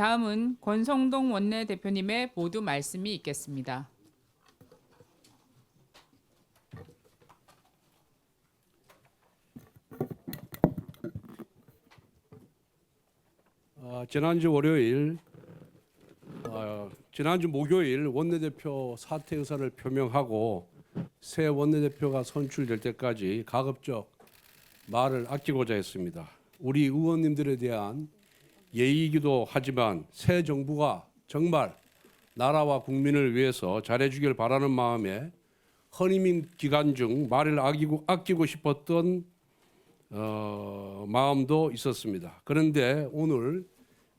다음은 권성동 원내대표님의 모두 말씀이 있겠습니다. 지난주 목요일 원내대표 사퇴 의사를 표명하고 새 원내대표가 선출될 때까지 가급적 말을 아끼고자 했습니다. 우리 의원님들에 대한 예의이기도 하지만 새 정부가 정말 나라와 국민을 위해서 잘해주길 바라는 마음에 헌임 기간 중 말을 아끼고 싶었던 마음도 있었습니다. 그런데 오늘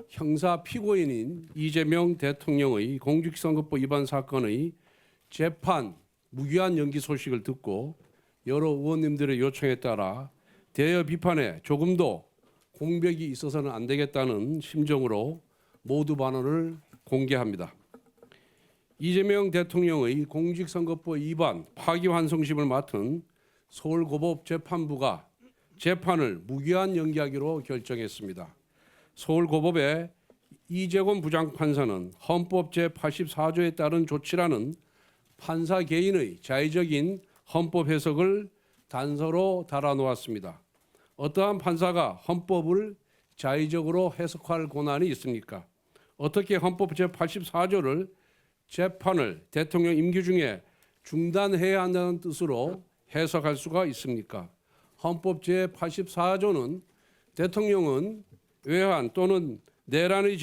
형사 피고인인 이재명 대통령의 공직선거법 위반 사건의 재판 무기한 연기 소식을 듣고 여러 의원님들의 요청에 따라 대여 비판에 조금도 공백이 있어서는 안 되겠다는 심정으로 모두 반언을 공개합니다. 이재명 대통령의 공직선거법 위반 파기환송심을 맡은 서울고법 재판부가 재판을 무기한 연기하기로 결정했습니다. 서울고법의 이재권 부장판사는 헌법 제84조에 따른 조치라는 판사 개인의 자의적인 헌법 해석을 단서로 달아놓았습니다. 어떠한 판사가 헌법을 자의적으로 해석할 권한이 있습니까? 어떻게 헌법 제84조를 재판을 대통령 임기 중에 중단해야 한다는 뜻으로 해석할 수가 있습니까? 헌법 제84조는 대통령은 외환 또는 내란의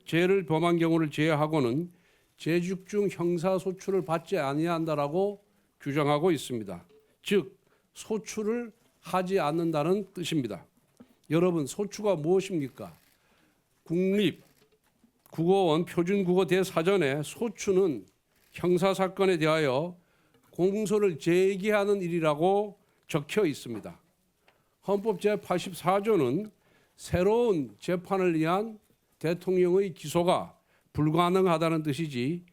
죄를 범한 경우를 제외하고는 재집중 형사소출을 받지 아니한다라고 규정하고 있습니다. 즉 소출을 하지 않는다는 뜻입니다. 여러분 소추가 무엇입니까? 국립국어원 표준국어 대사전에 소추는 형사사건에 대하여 공소를 제기하는 일이라고 적혀 있습니다. 헌법 제84조는 새로운 재판을 위한 대통령의 기소가 불가능하다는 뜻이지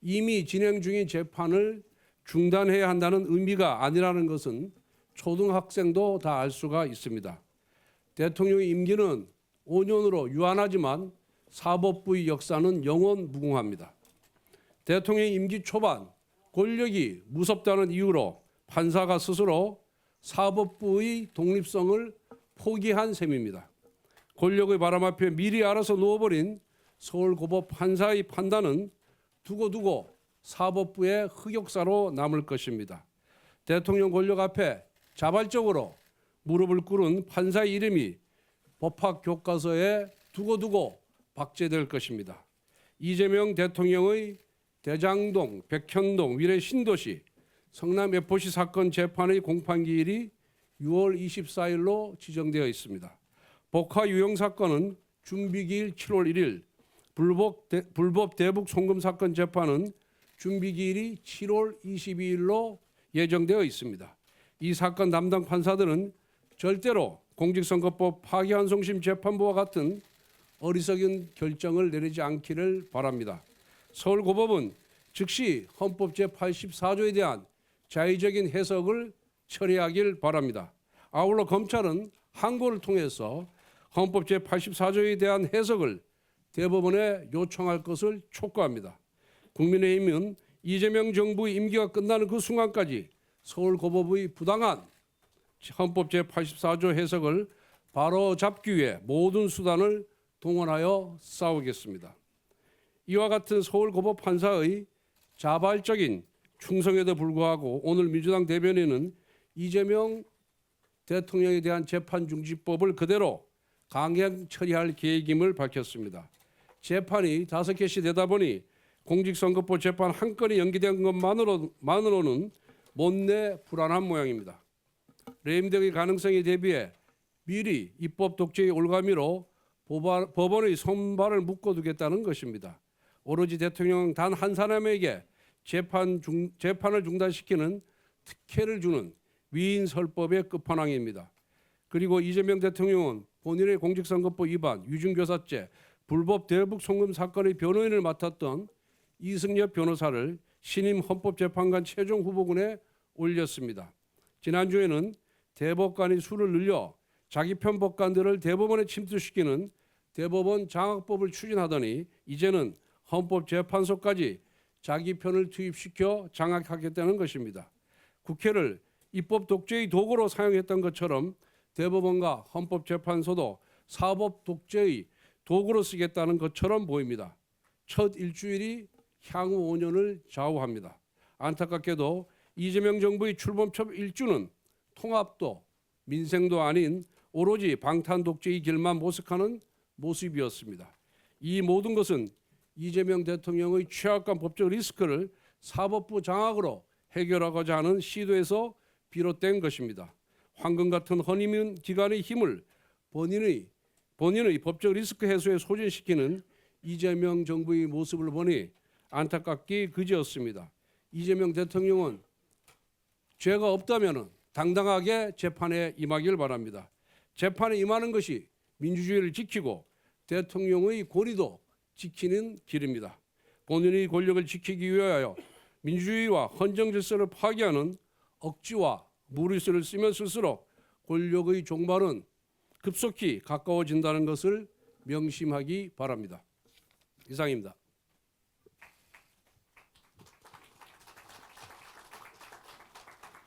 이미 진행 중인 재판을 중단해야 한다는 의미가 아니라는 것은 초등학생도 다 알 수가 있습니다. 대통령의 임기는 5년으로 유한하지만 사법부의 역사는 영원 무궁합니다. 대통령의 임기 초반 권력이 무섭다는 이유로 판사가 스스로 사법부의 독립성을 포기한 셈입니다. 권력의 바람 앞에 미리 알아서 누워버린 서울고법 판사의 판단은 두고두고 사법부의 흑역사로 남을 것입니다. 대통령 권력 앞에 자발적으로 무릎을 꿇은 판사의 이름이 법학 교과서에 두고두고 박제될 것입니다. 이재명 대통령의 대장동, 백현동, 위례 신도시, 성남 FOC 사건 재판의 공판기일이 6월 24일로 지정되어 있습니다. 복화 유용 사건은 준비기일 7월 1일, 불법 대북 송금 사건 재판은 준비기일이 7월 22일로 예정되어 있습니다. 이 사건 담당 판사들은 절대로 공직선거법 파기환송심 재판부와 같은 어리석은 결정을 내리지 않기를 바랍니다. 서울고법은 즉시 헌법 제84조에 대한 자의적인 해석을 처리하길 바랍니다. 아울러 검찰은 항고를 통해서 헌법 제84조에 대한 해석을 대법원에 요청할 것을 촉구합니다. 국민의힘은 이재명 정부의 임기가 끝나는 그 순간까지 서울고법의 부당한 헌법 제84조 해석을 바로잡기 위해 모든 수단을 동원하여 싸우겠습니다. 이와 같은 서울고법 판사의 자발적인 충성에도 불구하고 오늘 민주당 대변인은 이재명 대통령에 대한 재판중지법을 그대로 강행 처리할 계획임을 밝혔습니다. 재판이 5개씩 되다 보니 공직선거법 재판 한 건이 연기된 것만으로는 못내 불안한 모양입니다. 레임 등의 가능성에 대비해 미리 입법 독재의 올가미로 법원의 손발을 묶어두겠다는 것입니다. 오로지 대통령 단 한 사람에게 재판을 중단시키는 특혜를 주는 위인설법의 끝판왕입니다. 그리고 이재명 대통령은 본인의 공직선거법 위반, 위중교사죄, 불법 대북 송금 사건의 변호인을 맡았던 이승엽 변호사를 신임 헌법재판관 최종 후보군에 올렸습니다. 지난주에는 대법관이 수를 늘려 자기 편 법관들을 대법원에 침투시키는 대법원 장악법을 추진하더니 이제는 헌법재판소까지 자기 편을 투입시켜 장악하겠다는 것입니다. 국회를 입법 독재의 도구로 사용했던 것처럼 대법원과 헌법재판소도 사법 독재의 도구로 쓰겠다는 것처럼 보입니다. 첫 일주일이 향후 5년을 좌우합니다. 안타깝게도 이재명 정부의 출범 첫 일주는 통합도 민생도 아닌 오로지 방탄 독재의 길만 모색하는 모습이었습니다. 이 모든 것은 이재명 대통령의 취약한 법적 리스크를 사법부 장악으로 해결하고자 하는 시도에서 비롯된 것입니다. 황금 같은 허니문 기관의 힘을 본인의 법적 리스크 해소에 소진시키는 이재명 정부의 모습을 보니 안타깝기 그지없습니다. 이재명 대통령은 죄가 없다면 당당하게 재판에 임하길 바랍니다. 재판에 임하는 것이 민주주의를 지키고 대통령의 권위도 지키는 길입니다. 본인의 권력을 지키기 위하여 민주주의와 헌정 질서를 파괴하는 억지와 무리수를 쓰면 쓸수록 권력의 종말은 급속히 가까워진다는 것을 명심하기 바랍니다. 이상입니다.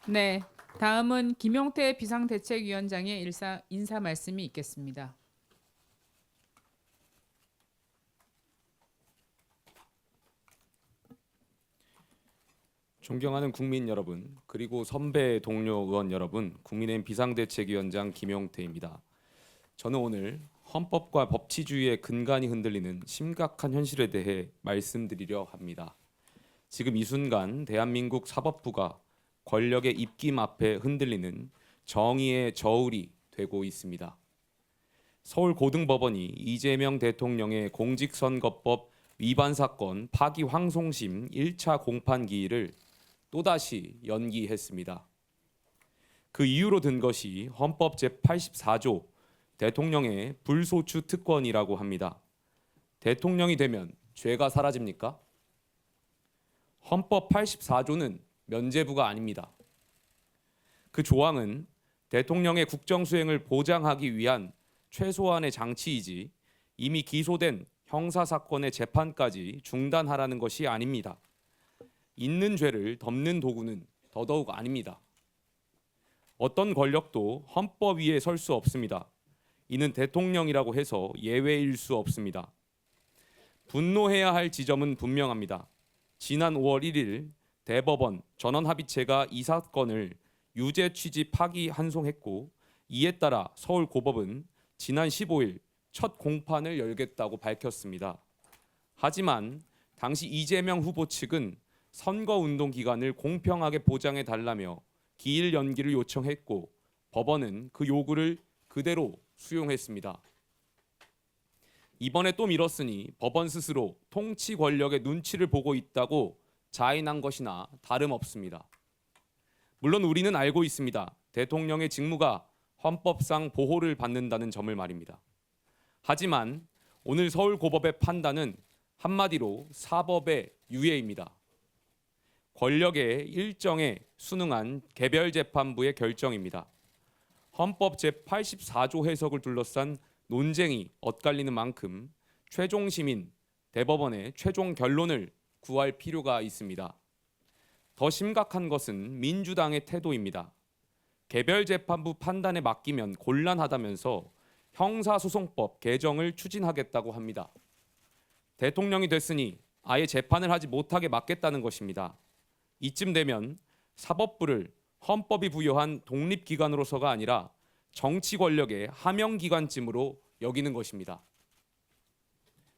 네, 다음은 김용태 비상대책위원장의 인사 말씀이 있겠습니다. 존경하는 국민 여러분, 그리고 선배 동료 의원 여러분, 국민의힘 비상대책위원장 김용태입니다. 저는 오늘 헌법과 법치주의의 근간이 흔들리는 심각한 현실에 대해 말씀드리려 합니다. 지금 이 순간 대한민국 사법부가 권력의 입김 앞에 흔들리는 정의의 저울이 되고 있습니다. 서울고등법원이 이재명 대통령의 공직선거법 위반 사건 파기환송심 1차 공판 기일을 또다시 연기했습니다. 그 이유로 든 것이 헌법 제84조 대통령의 불소추 특권이라고 합니다. 대통령이 되면 죄가 사라집니까? 헌법 84조는 면죄부가 아닙니다. 그 조항은 대통령의 국정 수행을 보장하기 위한 최소한의 장치이지 이미 기소된 형사 사건의 재판까지 중단하라는 것이 아닙니다. 있는 죄를 덮는 도구는 더더욱 아닙니다. 어떤 권력도 헌법 위에 설 수 없습니다. 이는 대통령이라고 해서 예외일 수 없습니다. 분노해야 할 지점은 분명합니다. 지난 5월 1일 대법원 전원합의체가 이 사건을 유죄 취지 파기환송했고 이에 따라 서울고법은 지난 15일 첫 공판을 열겠다고 밝혔습니다. 하지만 당시 이재명 후보 측은 선거운동 기간을 공평하게 보장해 달라며 기일 연기를 요청했고 법원은 그 요구를 그대로 수용했습니다. 이번에 또 미뤘으니 법원 스스로 통치 권력의 눈치를 보고 있다고 자인한 것이나 다름없습니다. 물론 우리는 알고 있습니다. 대통령의 직무가 헌법상 보호를 받는다는 점을 말입니다. 하지만 오늘 서울고법의 판단은 한마디로 사법의 유예입니다. 권력의 일정에 순응한 개별재판부의 결정입니다. 헌법 제84조 해석을 둘러싼 논쟁이 엇갈리는 만큼 최종 시민 대법원의 최종 결론을 구할 필요가 있습니다. 더 심각한 것은 민주당의 태도입니다. 개별재판부 판단에 맡기면 곤란하다면서 형사소송법 개정을 추진하겠다고 합니다. 대통령이 됐으니 아예 재판을 하지 못하게 막겠다는 것입니다. 이쯤 되면 사법부를 헌법이 부여한 독립기관으로서가 아니라 정치 권력의 하명기관쯤으로 여기는 것입니다.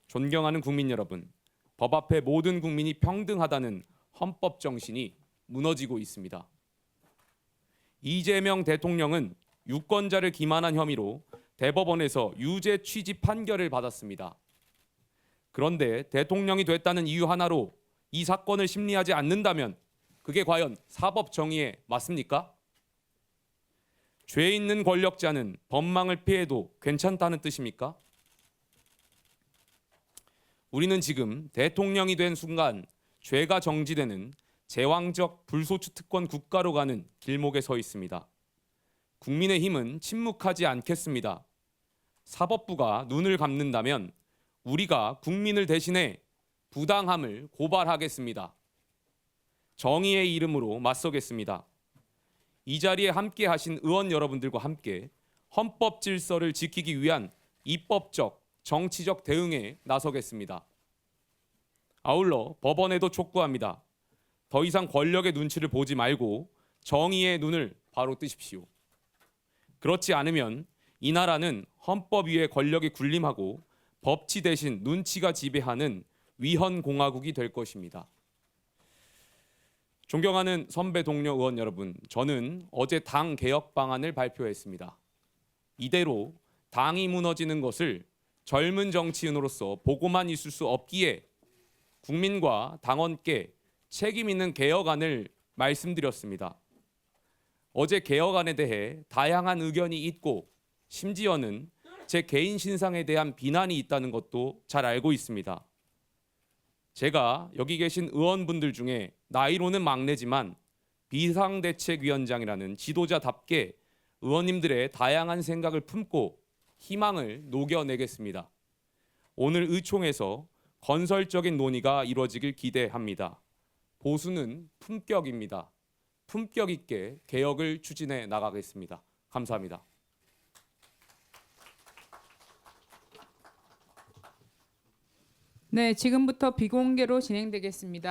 존경하는 국민 여러분, 법 앞에 모든 국민이 평등하다는 헌법 정신이 무너지고 있습니다. 이재명 대통령은 유권자를 기만한 혐의로 대법원에서 유죄 취지 판결을 받았습니다. 그런데 대통령이 됐다는 이유 하나로 이 사건을 심리하지 않는다면 그게 과연 사법 정의에 맞습니까? 죄 있는 권력자는 법망을 피해도 괜찮다는 뜻입니까? 우리는 지금 대통령이 된 순간 죄가 정지되는 제왕적 불소추 특권 국가로 가는 길목에 서 있습니다. 국민의힘은 침묵하지 않겠습니다. 사법부가 눈을 감는다면 우리가 국민을 대신해 부당함을 고발하겠습니다. 정의의 이름으로 맞서겠습니다. 이 자리에 함께 하신 의원 여러분들과 함께 헌법 질서를 지키기 위한 입법적, 정치적 대응에 나서겠습니다. 아울러 법원에도 촉구합니다. 더 이상 권력의 눈치를 보지 말고 정의의 눈을 바로 뜨십시오. 그렇지 않으면 이 나라는 헌법 위에 권력이 군림하고 법치 대신 눈치가 지배하는 위헌공화국이 될 것입니다. 존경하는 선배 동료 의원 여러분, 저는 어제 당 개혁 방안을 발표했습니다. 이대로 당이 무너지는 것을 젊은 정치인으로서 보고만 있을 수 없기에 국민과 당원께 책임 있는 개혁안을 말씀드렸습니다. 어제 개혁안에 대해 다양한 의견이 있고 심지어는 제 개인 신상에 대한 비난이 있다는 것도 잘 알고 있습니다. 제가 여기 계신 의원분들 중에 나이로는 막내지만 비상대책위원장이라는 지도자답게 의원님들의 다양한 생각을 품고 희망을 녹여내겠습니다. 오늘 의총에서 건설적인 논의가 이루어지길 기대합니다. 보수는 품격입니다. 품격 있게 개혁을 추진해 나가겠습니다. 감사합니다. 네, 지금부터 비공개로 진행되겠습니다.